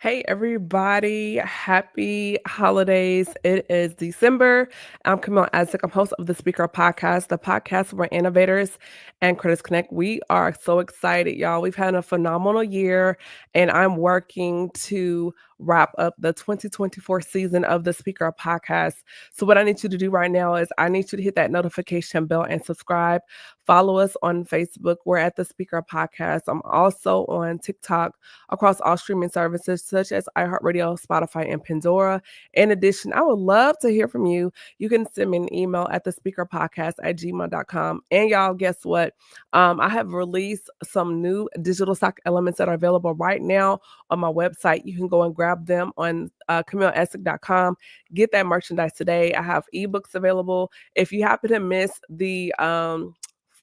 Hey everybody, happy holidays. It is December. I'm Camille Isaac. I'm host of the Speaker Podcast, the podcast where innovators and critics connect. We are so excited, y'all. We've had a phenomenal year, and I'm working to wrap up the 2024 season of the Speaker Podcast. So, what I need you to do right now is I need you to hit that notification bell and subscribe. Follow us on Facebook. We're at the Speaker Podcast. I'm also on TikTok across all streaming services such as iHeartRadio, Spotify, and Pandora. In addition, I would love to hear from you. You can send me an email at thespeakerpodcast@gmail.com. And y'all, guess what? I have released some new digital stock elements that are available right now on my website. You can go and grab them on CamilleEssick.com. Get that merchandise today. I have ebooks available. If you happen to miss the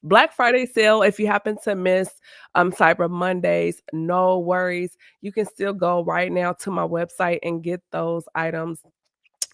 Black Friday sale, if you happen to miss Cyber Mondays, no worries. You can still go right now to my website and get those items.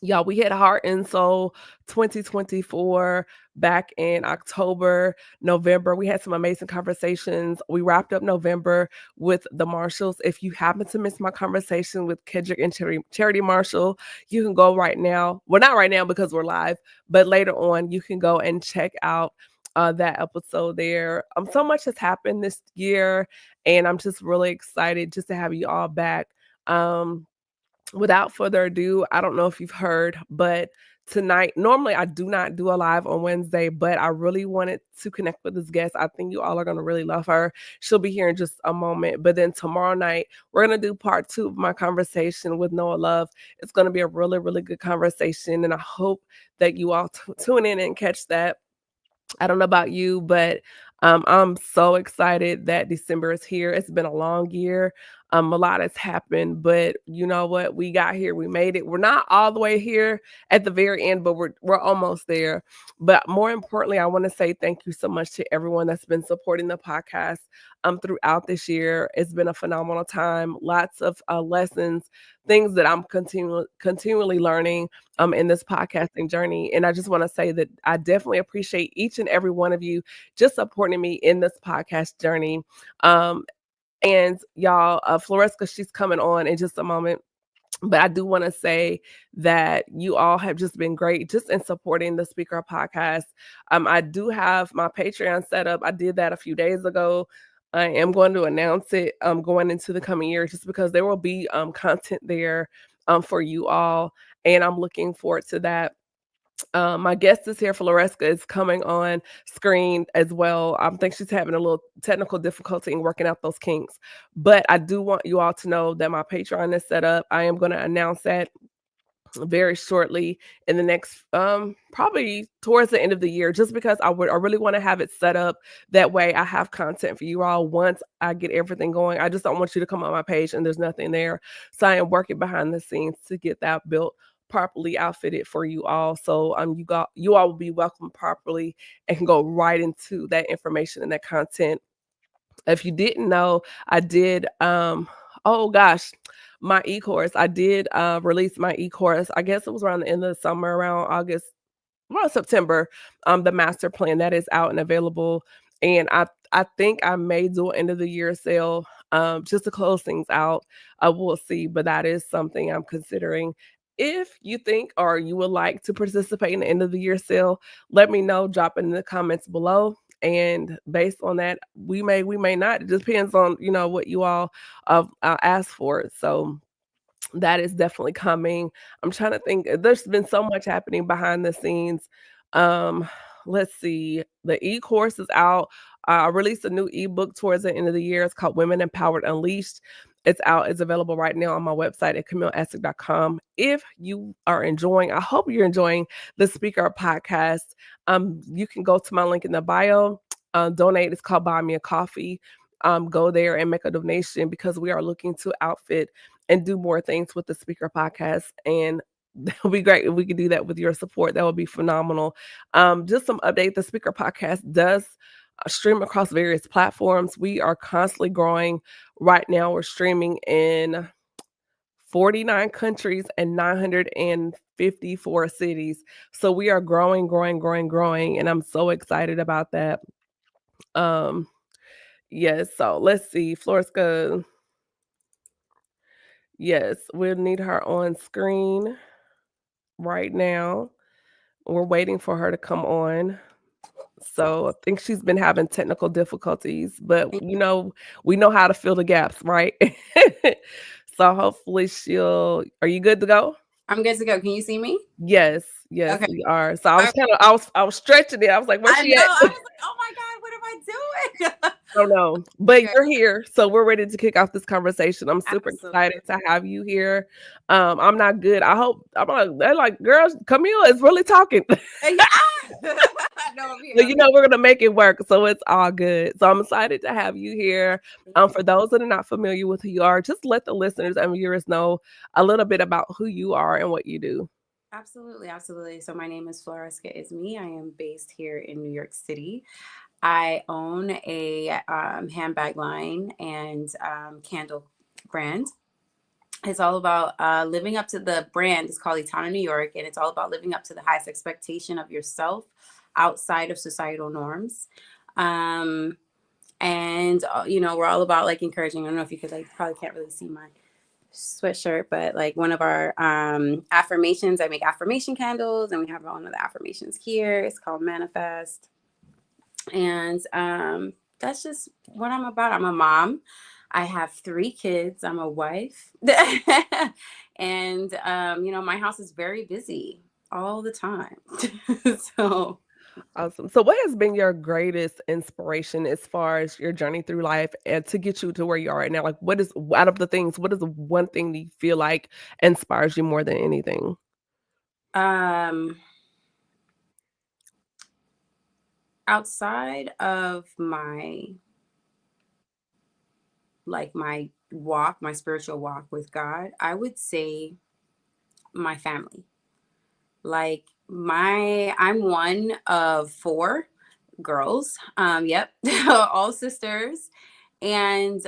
Y'all, we hit Heart and Soul 2024 back in October, November. We had some amazing conversations. We wrapped up November with the Marshalls. If you happen to miss my conversation with Kendrick and Charity Marshall, you can go right now. Well, not right now because we're live, but later on, you can go and check out that episode there. So much has happened this year, and I'm just really excited just to have you all back. Um, Without further ado, I don't know if you've heard, but tonight, normally I do not do a live on Wednesday, but I really wanted to connect with this guest. I think you all are going to really love her. She'll be here in just a moment. But then tomorrow night, we're going to do part two of my conversation with Noah Love. It's going to be a really, really good conversation. And I hope that you all tune in and catch that. I don't know about you, but I'm so excited that December is here. It's been a long year. A lot has happened, but you know what? We got here. We made it. We're not all the way here at the very end, but we're almost there. But more importantly, I want to say thank you so much to everyone that's been supporting the podcast throughout this year. It's been a phenomenal time. Lots of lessons, things that I'm continually learning in this podcasting journey. And I just want to say that I definitely appreciate each and every one of you just supporting me in this podcast journey. Um, and y'all, Floresca, she's coming on in just a moment. But I do want to say that you all have just been great just in supporting the Speaker Podcast. I do have my Patreon set up. I did that a few days ago. I am going to announce it going into the coming year just because there will be content there for you all. And I'm looking forward to that. My guest is here. Floresca is coming on screen as well. I think she's having a little technical difficulty in working out those kinks. But I do want you all to know that my Patreon is set up. I am going to announce that very shortly in the next probably towards the end of the year, just because I really want to have it set up that way I have content for you all once I get everything going. I just don't want you to come on my page and there's nothing there. So I am working behind the scenes to get that built properly outfitted for you all. So you all will be welcomed properly and can go right into that information and that content. If you didn't know, I did oh gosh, my e-course. I did release my e-course. I guess it was around the end of the summer, around August, well, September. The master plan that is out and available. And I think I may do an end of the year sale just to close things out. We'll see, but that is something I'm considering. If you think or you would like to participate in the end of the year sale, let me know. Drop it in the comments below. And based on that, we may not. It depends on what you all ask for. So that is definitely coming. I'm trying to think. There's been so much happening behind the scenes. Um, let's see. The e-course is out. I released a new ebook towards the end of the year. It's called Women Empowered Unleashed. It's out. It's available right now on my website at CamilleEssick.com. If you are enjoying, I hope you're enjoying the Speaker Podcast. You can go to my link in the bio. Donate. It's called Buy Me a Coffee. Go there and make a donation because we are looking to outfit and do more things with the Speaker Podcast. And that would be great if we could do that with your support. That would be phenomenal. Just some update. The Speaker Podcast does stream across various platforms. We are constantly growing. Right now, we're streaming in 49 countries and 954 cities. So we are growing, growing, growing, growing. And I'm so excited about that. Yes. So let's see. Floresca. Yes, we'll need her on screen right now. We're waiting for her to come on. So I think she's been having technical difficulties, but we know how to fill the gaps, right? So hopefully are you good to go? I'm good to go. Can you see me? Yes, yes, Okay. we are. So I All was right. kind of I was stretching it. I was like, where's I she know. at? I was like, oh my God, what am I doing? Don't know. But Okay. you're here. So we're ready to kick off this conversation. I'm super excited Absolutely. to have you here. I'm not good. They're like, girls, Camille is really talking. Yeah. No, I'm here. So, I'm we're gonna make it work, so it's all good. So I'm excited to have you here. here. For those that are not familiar with who you are, just let the listeners and viewers know a little bit about who you are and what you do. Absolutely. Absolutely. So my name is Floresca Isme. I am based here in New York City. I own a handbag line and candle brand. It's all about living up to the brand. It's called Etana New York, and it's all about living up to the highest expectation of yourself outside of societal norms. Um, and we're all about like encouraging. I don't know if you could like probably can't really see my sweatshirt, but like one of our affirmations, I make affirmation candles, and we have one of the affirmations here. It's called Manifest, and that's just what I'm about. I'm a mom. I have 3 kids. I'm a wife. And my house is very busy all the time. So Awesome. So what has been your greatest inspiration as far as your journey through life and to get you to where you are right now? Like what is out of the things, what is the one thing that you feel like inspires you more than anything? um outside of my walk, my spiritual walk with God, I would say my family. Like I'm one of 4 girls. Yep. All sisters. And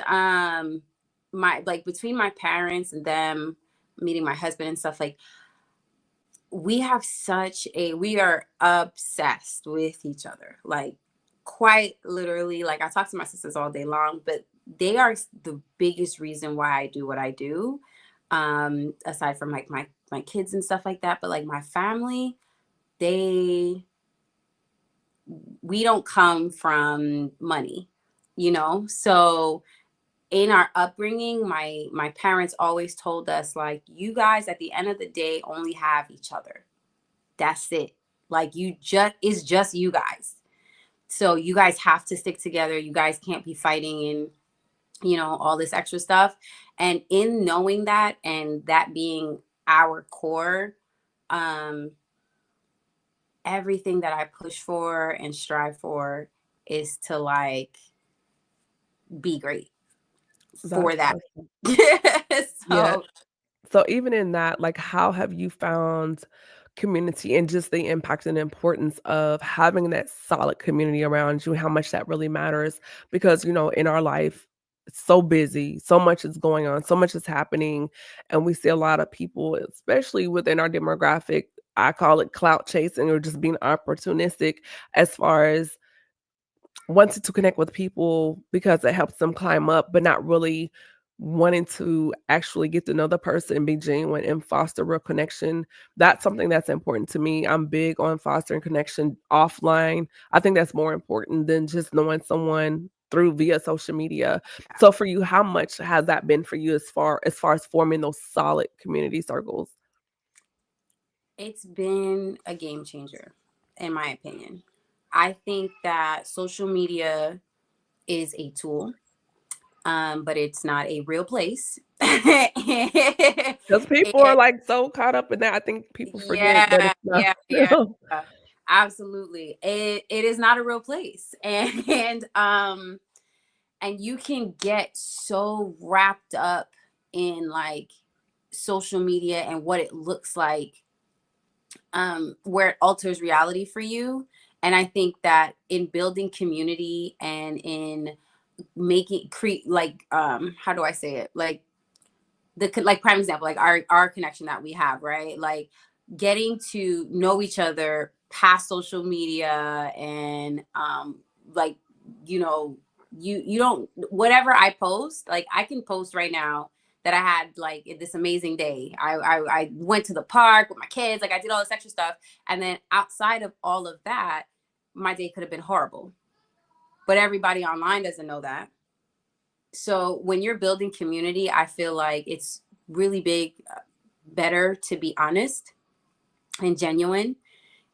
my like between my parents and them meeting my husband and stuff, like we are obsessed with each other. Like quite literally, like I talk to my sisters all day long, but they are the biggest reason why I do what I do. Aside from like my kids and stuff like that, but like my family, they we don't come from money, so in our upbringing, my parents always told us like, you guys at the end of the day only have each other. That's it. Like it's just you guys. So you guys have to stick together. You guys can't be fighting and all this extra stuff. And in knowing that and that being our core, um everything that I push for and strive for is to like be great for That's that. awesome. Yeah. So So even in that, like how have you found community and just the impact and importance of having that solid community around you, how much that really matters? Because, in our life, it's so busy, so much is going on, so much is happening. And we see a lot of people, especially within our demographic, I call it clout chasing or just being opportunistic as far as wanted to connect with people because it helps them climb up, but not really wanting to actually get to know the person and be genuine and foster real connection. That's something that's important to me. I'm big on fostering connection offline. I think that's more important than just knowing someone through via social media. So for you, how much has that been for you as far as forming those solid community circles? it's been a game changer, in my opinion. I think that social media is a tool, but it's not a real place. Because people are And like so caught up in that. I think people forget that yeah, it's not yeah, yeah, real. yeah. Absolutely. It is not a real place. And you can get so wrapped up in like social media and what it looks like, where it alters reality for you. And I think that in building community and in making create like how do I say it, like like prime example, like our connection that we have, right? Like getting to know each other past social media, and like you know you don't, whatever I post, like I can post right now that I had like this amazing day. I went to the park with my kids, like I did all this extra stuff. And then outside of all of that, my day could have been horrible. But everybody online doesn't know that. So when you're building community, I feel like it's really better to be honest and genuine.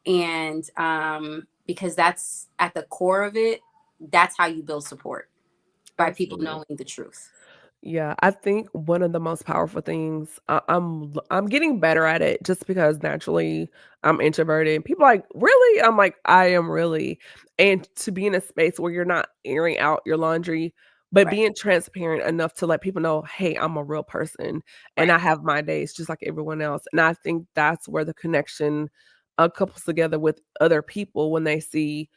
And because that's at the core of it, that's how you build support, by people Absolutely. knowing the truth. Yeah, I think one of the most powerful things I'm getting better at it just because naturally I'm introverted. And people are like, "Really?" I'm like, "I am really." And to be in a space where you're not airing out your laundry, but Right, being transparent enough to let people know, "Hey, I'm a real person and right. I have my days just like everyone else." And I think that's where the connection couples together with other people when they see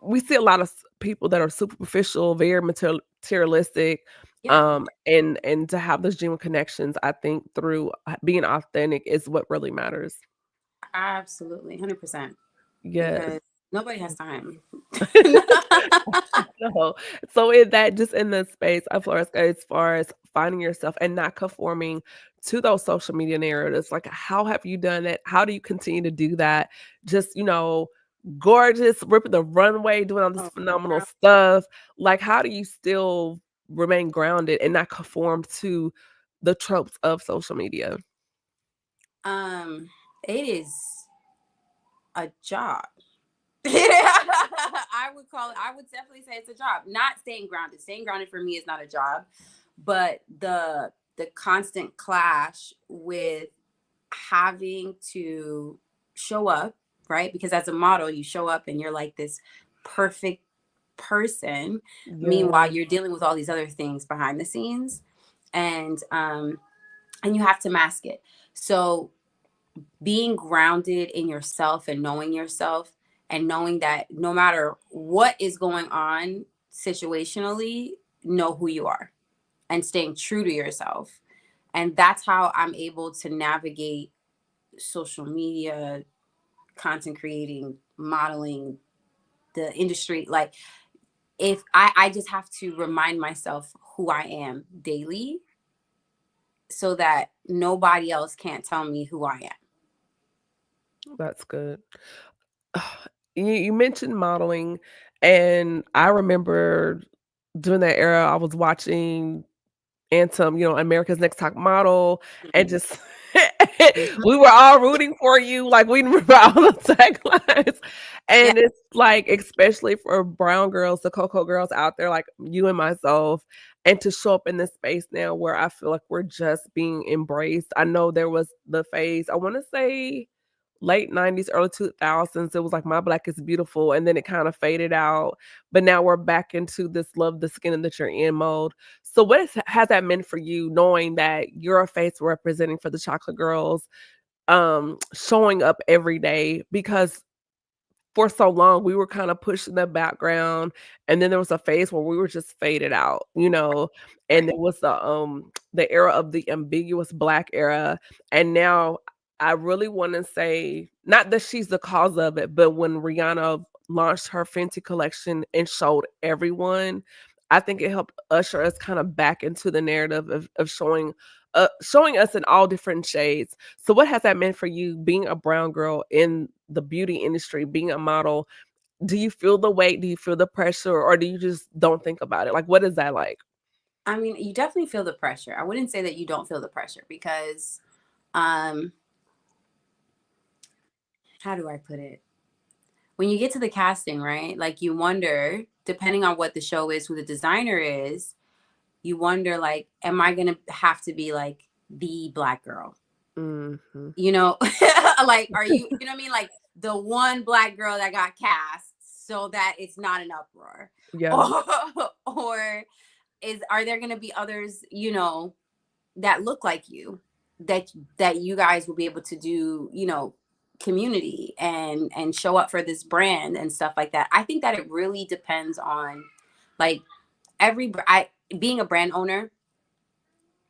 we see a lot of people that are superficial, very materialistic, Yeah, and to have those genuine connections, I think through being authentic is what really matters. absolutely. 100%. Yes. Because nobody has time. No. So in that just in the space of Floresca, as far as finding yourself and not conforming to those social media narratives, like how have you done it? How do you continue to do that? Just, gorgeous, ripping the runway, doing all this Oh, phenomenal girl. stuff. Like, how do you still remain grounded and not conform to the tropes of social media? Um, it is a job. I would call it, I would definitely say it's a job. Not staying grounded. Staying grounded for me is not a job, but the constant clash with having to show up, right? Because as a model, you show up and you're like this perfect person. Meanwhile, Yeah, you're dealing with all these other things behind the scenes, and you have to mask it. So being grounded in yourself and knowing that no matter what is going on situationally, know who you are and staying true to yourself. And that's how I'm able to navigate social media, content creating, modeling, the industry. Like, if I just have to remind myself who I am daily so that nobody else can't tell me who I am. that's good. You mentioned modeling, and I remember during that era, I was watching Anthem, America's Next Top Model, and Mhm. just Mhm. we were all rooting for you, like, we remember all the taglines, Yeah. and it's, like, especially for brown girls, the Cocoa girls out there, like you and myself, and to show up in this space now where I feel like we're just being embraced. I know there was the phase, I wanna say late 90s, early 2000s, it was like My Black is Beautiful, and then it kind of faded out, but now we're back into this love the skin that you're in mode. So has that meant for you knowing that you're a face representing for the chocolate girls, showing up every day? Because for so long, we were kinda pushed in the background, and then there was a phase where we were just faded out, and Right. it was the era of the ambiguous Black era, and now I really wanna say, not that she's the cause of it, but when Rihanna launched her Fenty collection and showed everyone, I think it helped usher us kinda back into the narrative of showing us in all different shades. So what has that meant for you being a brown girl in the beauty industry, being a model? Do you feel the weight? Do you feel the pressure? Or do you just don't think about it? Like, what is that like? I mean, you definitely feel the pressure. I wouldn't say that you don't feel the pressure because, um, how do I put it? When you get to the casting, right? Like, you wonder, depending on what the show is, who the designer is, you wonder, like, am I going to have to be like the Black girl? Mhm. You know, like, are you know what I mean? Like, the one Black girl that got cast so that it's not an uproar. Yeah, Or, or are there going to be others, that look like you, that you guys will be able to do, community and show up for this brand and stuff like that. I think that it really depends on, like, I being a brand owner,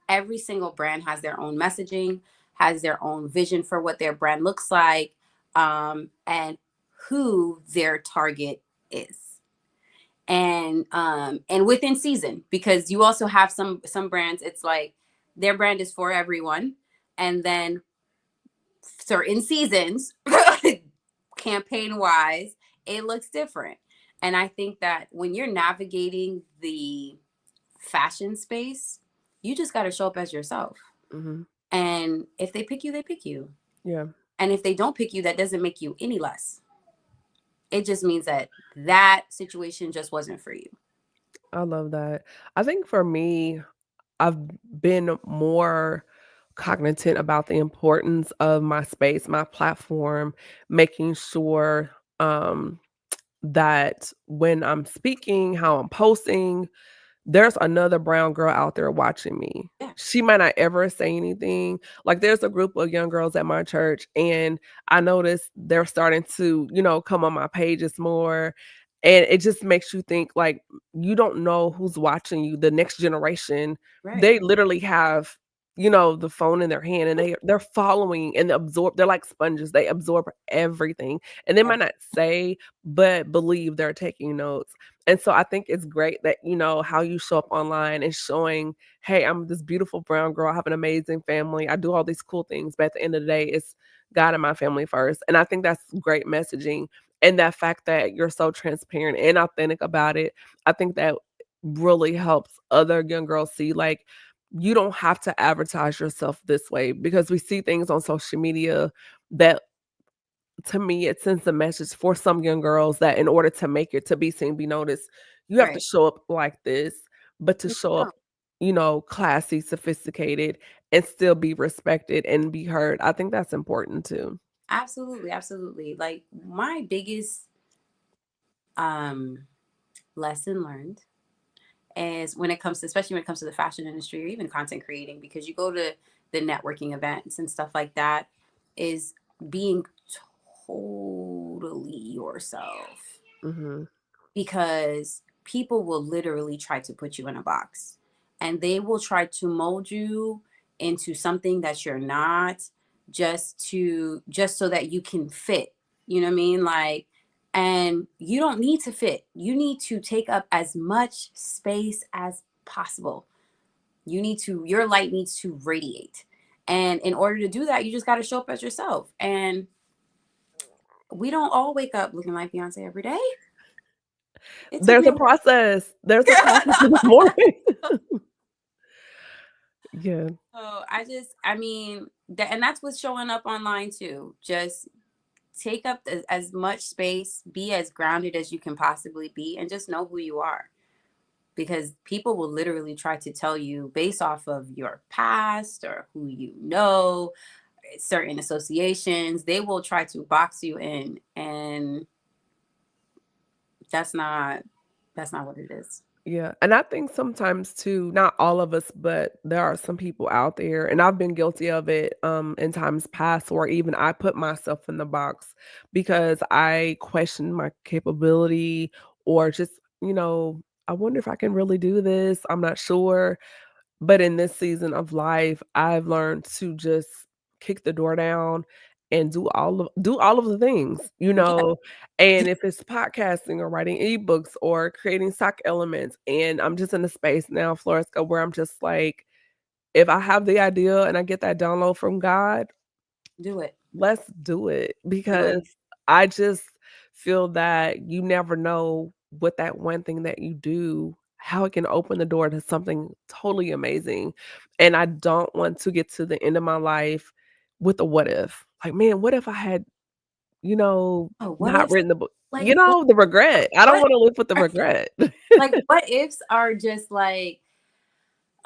every single brand has their own messaging, has their own vision for what their brand looks like, and who their target is. And within season, because you also have some brands, it's like, their brand is for everyone. And then certain seasons, campaign wise, it looks different. And I think that when you're navigating the fashion space, you just got to show up as yourself. Mm-hmm. And if they pick you, they pick you. Yeah. And if they don't pick you, that doesn't make you any less. It just means that that situation just wasn't for you. I love that. I think for me, I've been more cognizant about the importance of my space, my platform, making sure that when I'm speaking, how I'm posting, there's another brown girl out there watching me. Yeah. She might not ever say anything. Like there's a group of young girls at my church, and I noticed they're starting to, come on my pages more. And it just makes you think like you don't know who's watching you. The next generation, Right. they literally have, the phone in their hand and they're following and absorb, they're like sponges. They absorb everything. And they might not say, but believe they're taking notes. And so I think it's great that, how you show up online and showing, hey, I'm this beautiful brown girl. I have an amazing family. I do all these cool things. But at the end of the day, it's God and my family first. And I think that's great messaging. And that fact that you're so transparent and authentic about it, I think that really helps other young girls see like, you don't have to advertise yourself this way because we see things on social media that to me, it sends a message for some young girls that in order to make it, to be seen, be noticed, you have to Right. show up like this, but to No, show no. up, classy, sophisticated, and still be respected and be heard. I think that's important too. Absolutely. Absolutely. Like my biggest um, lesson learned is when it comes to, especially when it comes to the fashion industry or even content creating, because you go to the networking events and stuff like that, is being totally yourself, Mhm. because people will literally try to put you in a box and they will try to mold you into something that you're not, just so that you can fit. You know what I mean? Like, and you don't need to fit. You need to take up as much space as possible. Your light needs to radiate. And in order to do that, you just got to show up as yourself. And we don't all wake up looking like Beyonce every day. It took There's me a a process. There's a process in the morning. Yeah. So I mean, and that's what's showing up online too. Just take up as much space, be as grounded as you can possibly be, and just know who you are. Because people will literally try to tell you based off of your past or who you know, certain associations, they will try to box you in, and that's not that's not what it is. Yeah, and I think sometimes too, not all of us, but there are some people out there, and I've been guilty of it in times past, or even I put myself in the box because I questioned my capability, or just, I wonder if I can really do this. I'm not sure. But in this season of life, I've learned to just kick the door down and do all of the things, Yeah, and if it's podcasting or writing ebooks or creating stock elements, and I'm just in a space now, Floresca, where I'm just like, if I have the idea and I get that download from God, do it. let's do it Do it. because I just feel that you never know what that one thing that you do, how it can open the door to something totally amazing. And I don't want to get to the end of my life with a what if. Like, man, what if I had, you know, Oh, what not if, written the book? like The regret. I don't what want to live with the are, regret. like what ifs are just like,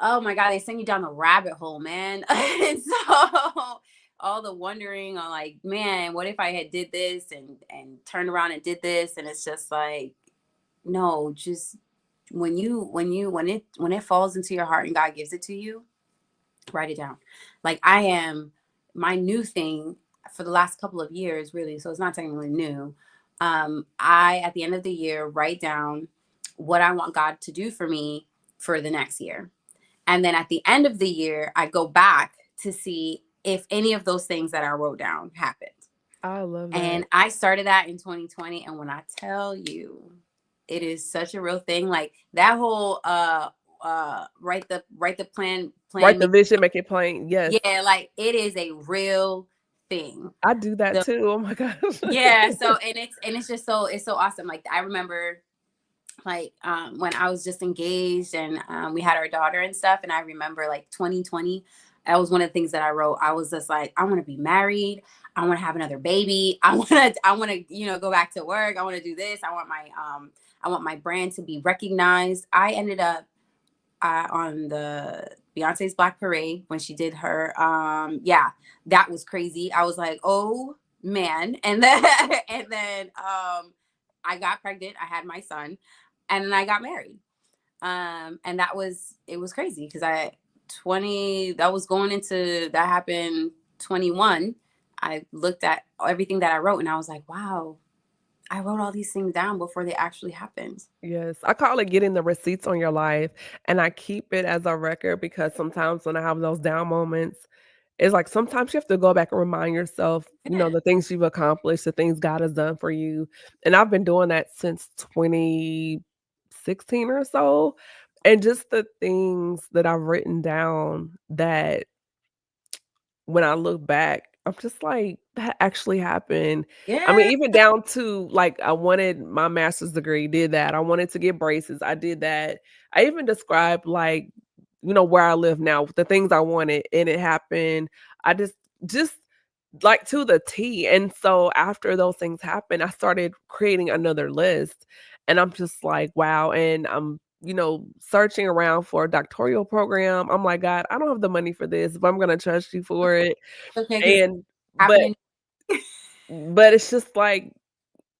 oh my god, they send you down the rabbit hole, man. And so all the wondering on like, man, what if I had did this and turned around and did this, and it's just like, no, just when it falls into your heart and God gives it to you, write it down. Like I am, my new thing for the last couple of years, really, so it's not technically new. I at the end of the year write down what I want God to do for me for the next year. And then at the end of the year, I go back to see if any of those things that I wrote down happened. I love that. And I started that in 2020. And when I tell you, it is such a real thing. Like that whole write the plan, Write the make, vision, make it plain. Yes. yeah, like it is a real thing. I do that So too. Oh my gosh. yeah, so and it's just so, it's so awesome. Like I remember, like when I was just engaged, and we had our daughter and stuff, and I remember like 2020, that was one of the things that I wrote. I was just like, I want to be married, I want to have another baby, I want to go back to work, I want to do this, I want my brand to be recognized. I ended up on the Beyonce's Black Parade when she did her. Yeah, that was crazy. I was like, oh man, and then I got pregnant. I had my son, and then I got married. And it was crazy because I 20 that was going into that happened 21. I looked at everything that I wrote, and I was like, wow, I wrote all these things down before they actually happened. Yes, I call it getting the receipts on your life, and I keep it as a record because sometimes when I have those down moments, it's like sometimes you have to go back and remind yourself, Yeah. the things you've accomplished, the things God has done for you. And I've been doing that since 2016 or so. And just the things that I've written down that when I look back, I'm just like, "That actually happened." I mean, Yeah. even down to, like, I wanted my master's degree, did that. I wanted to get braces, I did that. I even described, like, where I live now, the things I wanted, and it happened. I just like, to the T, and so after those things happened, I started creating another list, and I'm just like, "Wow," and I'm, searching around for a doctoral program. I'm like, "God, I don't have the money for this, but I'm gonna trust you for it." Okay, because And but happening. but it's just like,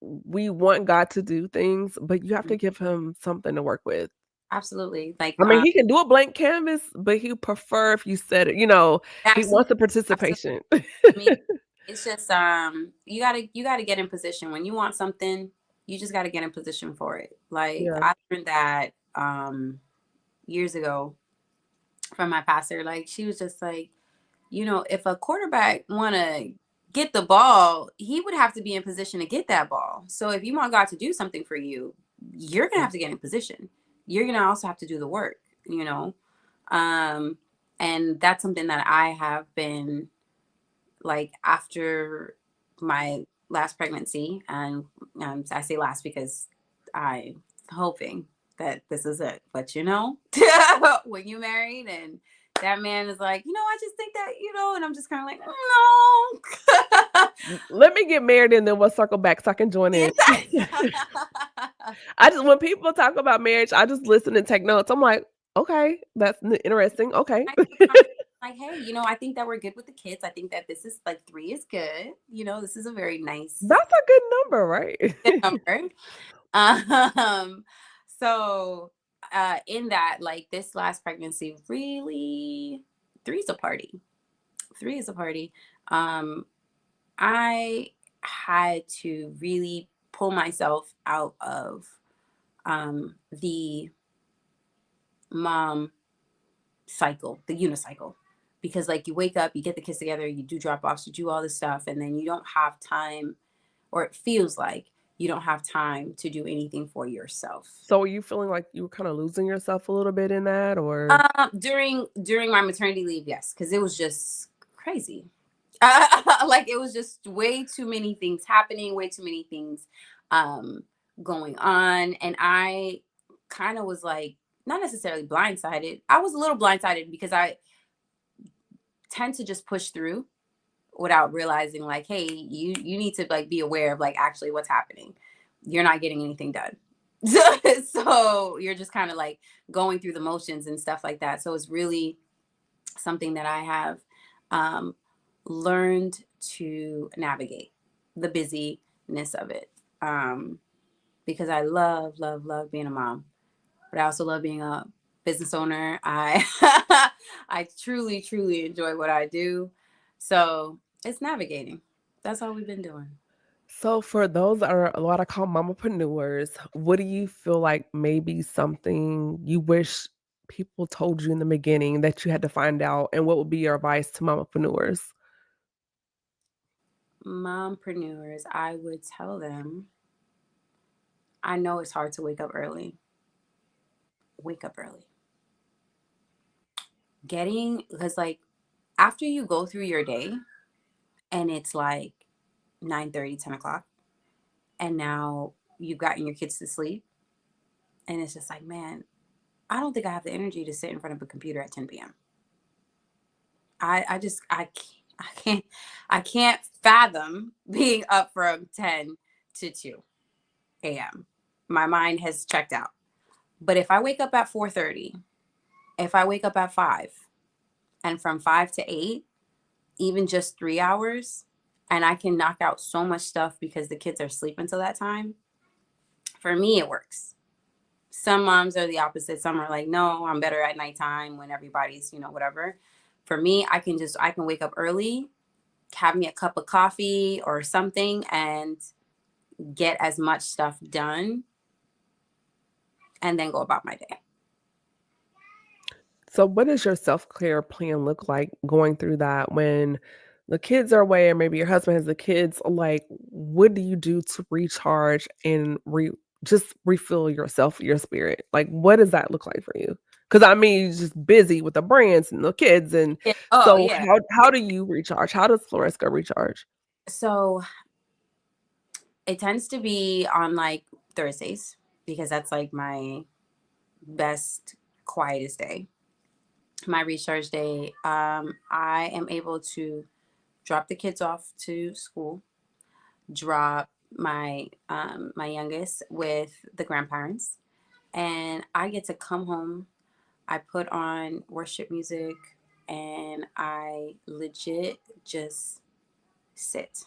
we want God to do things, but you have to give him something to work with. Absolutely. Like, I mean, he can do a blank canvas, but he prefer if you said it, he absolutely, wants the absolutely. participation. I mean, it's just you gotta get in position when you want something. You just gotta get in position for it. Like Yeah. I learned that years ago from my pastor. Like she was just like, if a quarterback wanna get the ball, he would have to be in position to get that ball. So if you want God to do something for you, you're gonna have to get in position. You're gonna also have to do the work, you know. Um, and that's something that I have been like after my last pregnancy, and I say last because I'm hoping that this is it. But when you married and that man is like, I just think that, and I'm just kind of like, no. Let me get married and then we'll circle back so I can join in. I just when people talk about marriage, I just listen and take notes. I'm like, "Okay, that's interesting. Okay." I take conversation like, hey, I think that we're good with the kids. I think that this is like 3 is good. This is a very nice That's a good number, right? number. Um, so in that, like this last pregnancy, really, three's a party. Three is a party. Um, I had to really pull myself out of the mom cycle, the unicycle. Because like you wake up, you get the kids together, you do drop offs, you do all this stuff, and then you don't have time, or it feels like you don't have time to do anything for yourself. So, are you feeling like you were kinda losing yourself a little bit in that, or During my maternity leave, yes, because it was just crazy. Like it was just way too many things happening, way too many things um, going on, and I kind of was like not necessarily blindsided. I was a little blindsided because I tend to just push through without realizing like, hey, you need to like be aware of like actually what's happening. You're not getting anything done. So you're just kind of like going through the motions and stuff like that. So it's really something that I have um, learned to navigate the busyness of it. Because I love, love, love being a mom, but I also love being a business owner. I I truly, truly enjoy what I do. So it's navigating. That's all we've been doing. so for those that are what I call mamapreneurs, what do you feel like maybe something you wish people told you in the beginning that you had to find out, and what would be your advice to mamapreneurs? Mompreneurs, I would tell them, I know it's hard to wake up early. Wake up early. because like after you go through your day and it's like 9:30, 10 o'clock, and now you've gotten your kids to sleep, and it's just like, man, I don't think I have the energy to sit in front of a computer at 10 p.m. I can't I can't fathom being up from 10 to 2 a.m. My mind has checked out. But if I wake up at 4:30, if I wake up at 5, and from 5 to 8, even just 3 hours, and I can knock out so much stuff because the kids are sleeping till that time, for me it works. Some moms are the opposite. Some are like, no, I'm better at nighttime when everybody's, whatever. For me, I can wake up early, have me a cup of coffee or something, and get as much stuff done, and then go about my day. So what does your self-care plan look like going through that when the kids are away or maybe your husband has the kids? Like, what do you do to recharge and just refill yourself, your spirit? Like, what does that look like for you? Because I mean, you're just busy with the brands and the kids, and Yeah. Oh, so yeah. how do you recharge? How does Floresca recharge? So it tends to be on like Thursdays because that's like my best, quietest day, my recharge day. I am able to drop the kids off to school, drop my youngest with the grandparents, and I get to come home. I put on worship music and I legit just sit.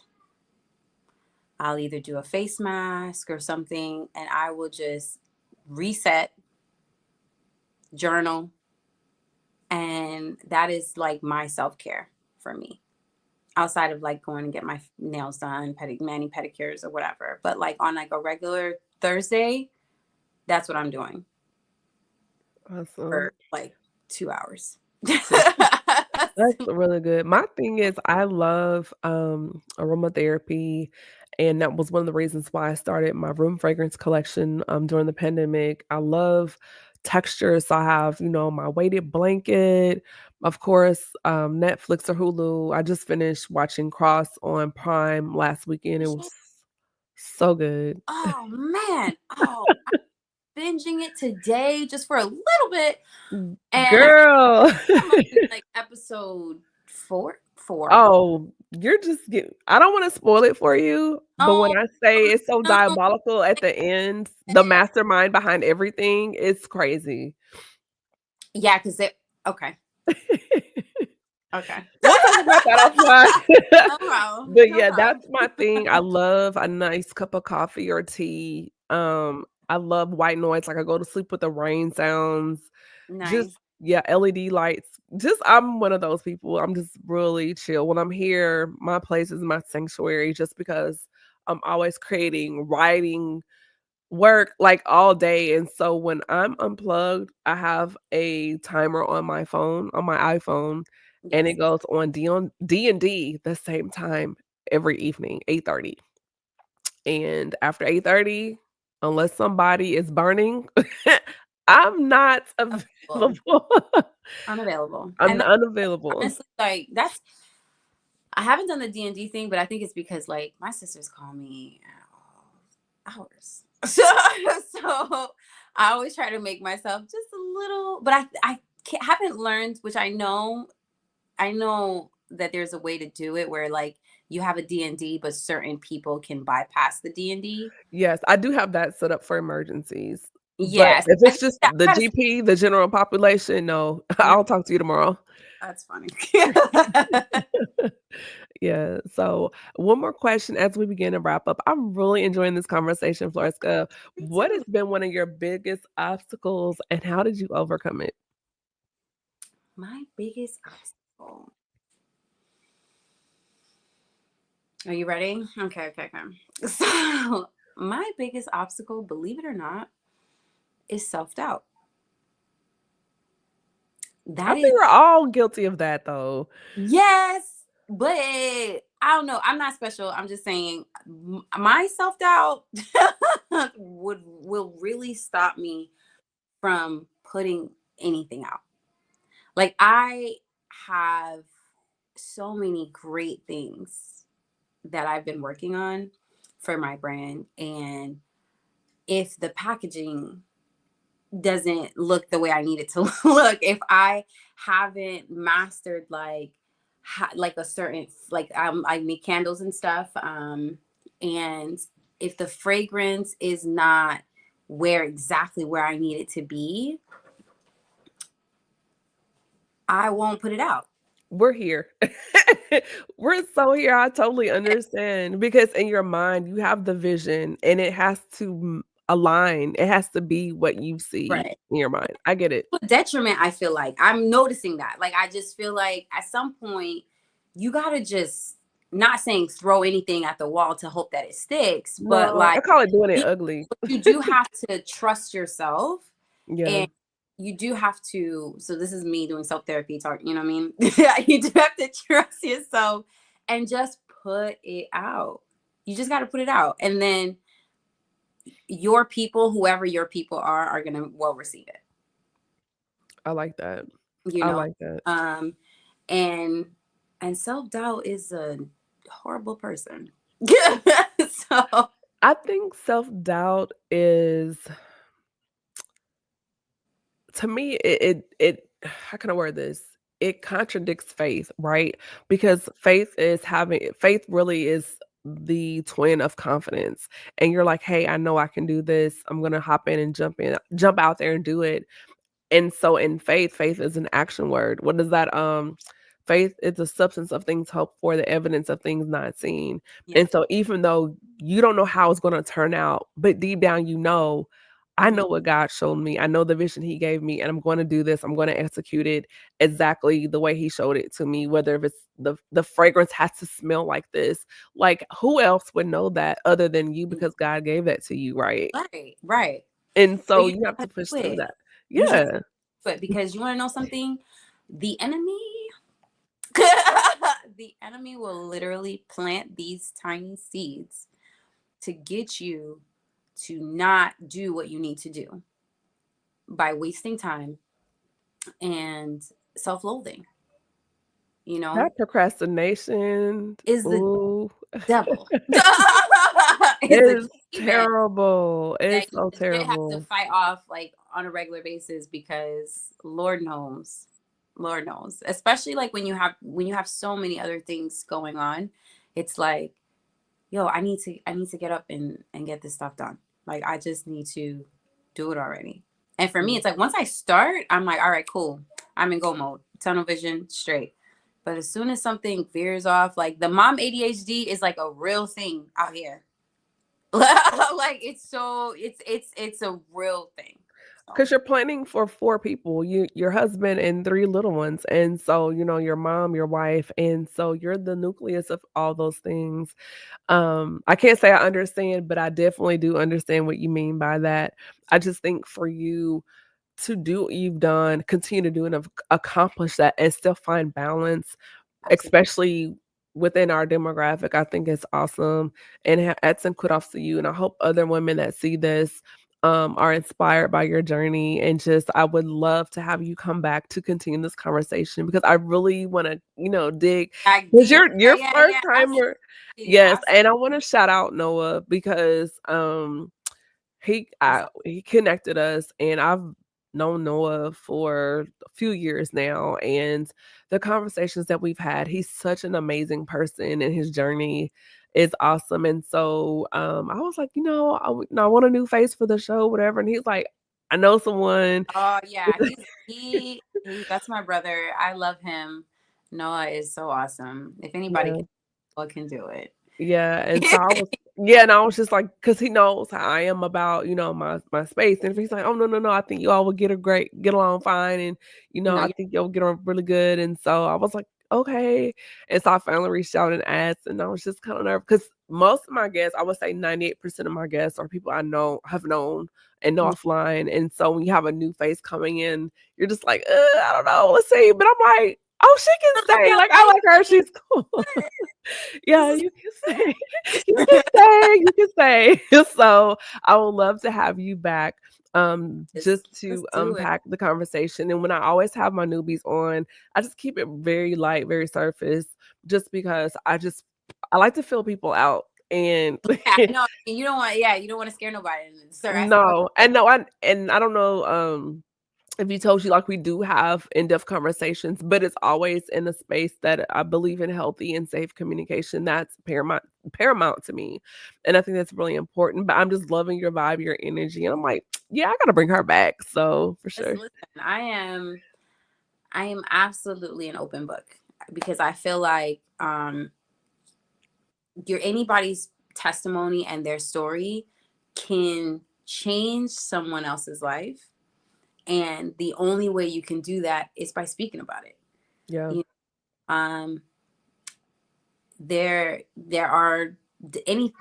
I'll either do a face mask or something, and I will just reset, journal, and that is like my self-care for me. Outside of like going and get my nails done, mani pedicures or whatever. But like on like a regular Thursday, that's what I'm doing Awesome. for like 2 hours. That's really good. My thing is I love, aromatherapy, and that was one of the reasons why I started my room fragrance collection, during the pandemic. I love textures, so I have, my weighted blanket, of course, Netflix or Hulu. I just finished watching Cross on Prime last weekend. It was so good. Oh man. Oh, binging it today just for a little bit. And Girl. I'm on like episode four. Oh, you're just get I don't wanna spoil it for you, but when Oh I say it's so no. diabolical at the end, the mastermind behind everything is crazy. Yeah, because it okay. Okay. We'll talk about that offline. No problem. But No yeah, problem. that's my thing. I love a nice cup of coffee or tea. I love white noise, like, I go to sleep with the rain sounds. Just Nice. yeah, LED lights. Just I'm one of those people. I'm just really chill. When I'm here, my place is my sanctuary just because I'm always creating, writing, work like all day. And so when I'm unplugged, I have a timer on my phone, on my iPhone, and it Yes. goes on D&D the same time every evening, 8:30. And after 8:30, unless somebody is burning, I'm not Available. available. Unavailable. I'm And that's unavailable. honestly like that's I haven't done the D&D thing, but I think it's because like my sisters call me at all hours. So I always try to make myself just a little, but I haven't learned, which I know that there's a way to do it where like you have a D&D, but certain people can bypass the D&D. Yes, I do have that set up for emergencies, but Yes. if I it's think just that the I gotta GP, the general population, no, no, I'll talk to you tomorrow. that's funny. Yeah, so one more question as we begin to wrap up. I'm really enjoying this conversation, Floresca. Me What has too. been one of your biggest obstacles and how did you overcome it? My biggest obstacle. Are you ready? Okay, okay, okay. So, my biggest obstacle, believe it or not, is self doubt. I That is, think we're all guilty of that though. yes, but I don't know. I'm not special. I'm just saying my self doubt will really stop me from putting anything out. Like, I have so many great things that I've been working on for my brand. And if the packaging doesn't look the way I need it to look, if I haven't mastered like a certain, like I make candles and stuff, and if the fragrance is not exactly where I need it to be, I won't put it out. We're here. We're so here. I totally understand because in your mind, you have the vision and it has to align. It has to be what you see Right. in your mind. I get it. Detriment, I feel like I'm noticing that. Like, I just feel like at some point you gotta just, not saying throw anything at the wall to hope that it sticks, but No, I like call it doing it ugly. you do have to trust yourself, Yeah, and you do have to, so this is me doing self-therapy talk, you know what I mean? You do have to trust yourself and just put it out. You just got to put it out, and then your people, whoever your people are gonna well receive it, I like that. you I know. like that. um and self-doubt is a horrible person. So I think self-doubt is, to me, it how can I word this? It contradicts faith, right? Because faith really is the twin of confidence. And you're like, "Hey, I know I can do this. I'm gonna hop in, jump out there and do it." And so in faith is an action word. What is that? Faith is the substance of things hoped for, the evidence of things not seen. yeah. And so even though you don't know how it's gonna turn out, but deep down you know, I Mhm. know what God showed me. I know the vision he gave me, and I'm gonna do this. I'm gonna execute it exactly the way he showed it to me, whether if it's the fragrance has to smell like this. Like, who else would know that other than you because God gave that to you, right? Right, right. And But so you you have just to have to push do through it. that. You just Yeah. do it, because you want to know something? The enemy, the enemy will literally plant these tiny seeds to get you to not do what you need to do by wasting time and self-loathing. You know, That procrastination, is the ooh, devil. Is a is demon terrible. that It's you so legit have to terrible. fight off like on a regular basis, because Lord knows, especially like when you have so many other things going on, it's like, yo, I need to get up and get this stuff done. Like, I just need to do it already. And for me, Mm. it's like once I start, I'm like, all right, cool. I'm in go mode, tunnel vision, straight. But as soon as something veers off, like the mom ADHD is like a real thing out here. Like, it's so it's a real thing. So 'Cause you're planning for 4 people, your husband and 3 little ones, and so, your mom, your wife, and so you're the nucleus of all those things. I can't say I understand, but I definitely do understand what you mean by that. I just think for you to do what you've done, continue to do and accomplish that and still find balance, absolutely. especially within our demographic, I think it's awesome, and hats and kudos to you, and I hope other women that see this, are inspired by your journey, and just I would love to have you come back to continue this conversation because I really wanna, dig Like because deep. you're Yeah, first timer. absolutely. Yes, and I Absolutely. wanna shout out Noah because, What's up? he connected us, and I've known Noah for a few years now, and the conversations that we've had, he's such an amazing person, and his journey is awesome, and so, I was like, I want a new face for the show, whatever," and he's like, "I know someone." Oh yeah, he that's my brother. I love him. Noah is so awesome. If anybody Yeah. can, Noah can do it. Yeah, and so I was yeah, and I was just like, because he knows how I am about, my space, and if he's like, "Oh, no, no, no, I think you all will get along fine, and, No, I think you'll get on really good," and so I was like, "Okay," and so I finally reached out and asked, and I was just kinda nervous because most of my guests, I would say 98% of my guests are people I have known and know yeah. offline, and so when you have a new face coming in, you're just like, I don't know, let's see," but I'm like, "Oh, she can stay, Yo, like, how I you like her, doing? she's cool." This Yeah, is you can stay. You can stay, you can stay. So, I would love to have you back. just Let's to do it. unpack the conversation. And when I always have my newbies on, I just keep it very light, very surface, just because I like to feel people out. And Yeah, no, you don't want. Yeah, you don't want to scare nobody and start asking questions. no, and no, I don't know if he told you, like, we do have in-depth conversations, but it's always in a space that I believe in healthy and safe communication. That's paramount to me. And I think that's really important. But I'm just loving your vibe, your energy. And I'm like, yeah, I gotta bring her back. So for sure. Listen, I am absolutely an open book because I feel like your anybody's testimony and their story can change someone else's life, and the only way you can do that is by speaking about it. Yeah, You um there are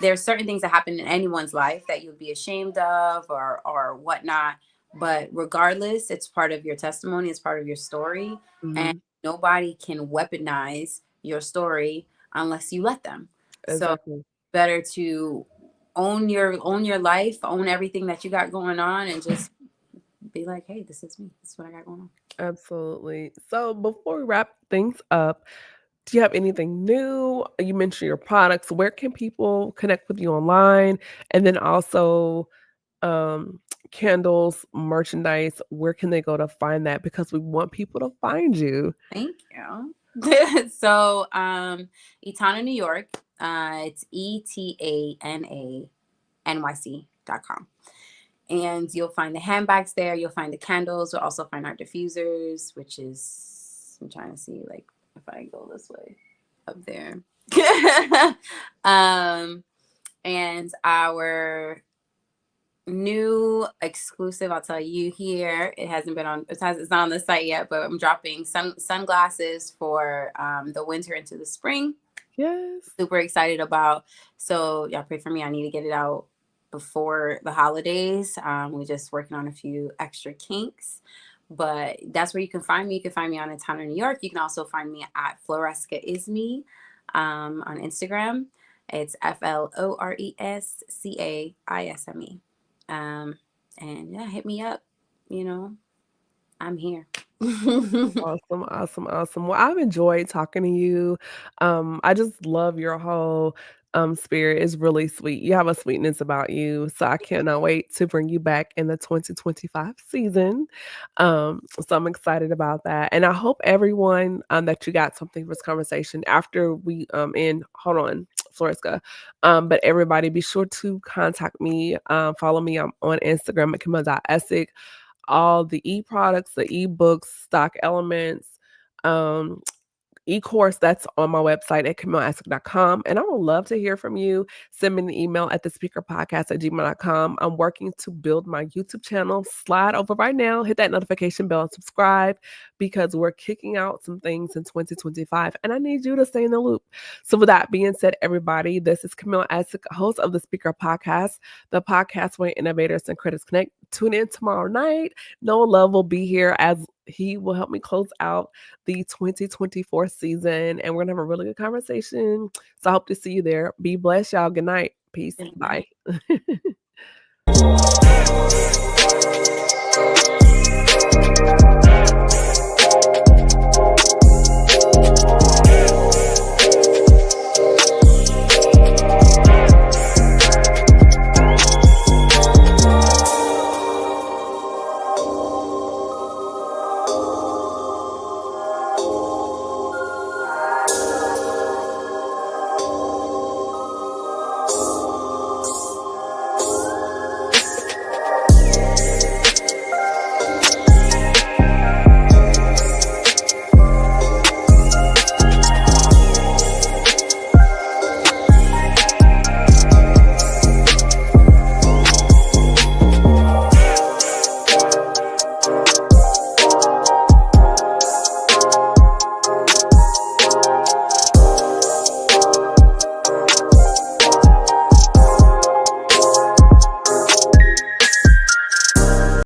there's certain things that happen in anyone's life that you'll be ashamed of or whatnot, but regardless, it's part of your testimony, it's part of your story, and hmm, nobody can weaponize your story unless you let them. So exactly. better to own your life, own everything that you got going on, and just be like, hey, this is me, this is what I got going on. Absolutely. So before we wrap things up, do you have anything new? You mentioned your products. Where can people connect with you online? And then also, um, candles, merchandise, where can they go to find that? Because we want people to find you. Thank you. So, Etana, New York. It's ETANANYC.com. And you'll find the handbags there. You'll find the candles. You'll also find our diffusers, which is, I'm trying to see, like, if I go this way up there. um, and our new exclusive, I'll tell you here. It hasn't been on. It's not on the site yet, but I'm dropping sunglasses for the winter into the spring. Yes. Super excited about. So y'all pray for me. I need to get it out before the holidays. We're just working on a few extra kinks. But that's where you can find me. You can find me on Etana, New York. You can also find me at Floresca Isme on Instagram. It's FLORESCAISME. Um, and yeah, hit me up. You know, I'm here. Awesome, awesome, awesome. Well, I've enjoyed talking to you. I just love your whole spirit. Is really sweet. You have a sweetness about you. So I cannot wait to bring you back in the 2025 season. So I'm excited about that. And I hope everyone that you got something from this conversation after we end. Hold on, Floresca. But everybody be sure to contact me. Follow me on Instagram at Kimma.Essick, all the e-products, the e-books, stock elements, um, e-course that's on my website at CamilleAsic.com. And I would love to hear from you. Send me an email at thespeakerpodcast@gmail.com. I'm working to build my YouTube channel. Slide over right now, hit that notification bell and subscribe because we're kicking out some things in 2025 and I need you to stay in the loop. So with that being said, everybody, this is Camille Asic, host of the Speaker Podcast, the podcast where innovators and critics connect. Tune in tomorrow night. Noah Love will be here as he will help me close out the 2024 season, and we're gonna have a really good conversation. So I hope to see you there. Be blessed, y'all. Good night. Peace. Good Bye. night.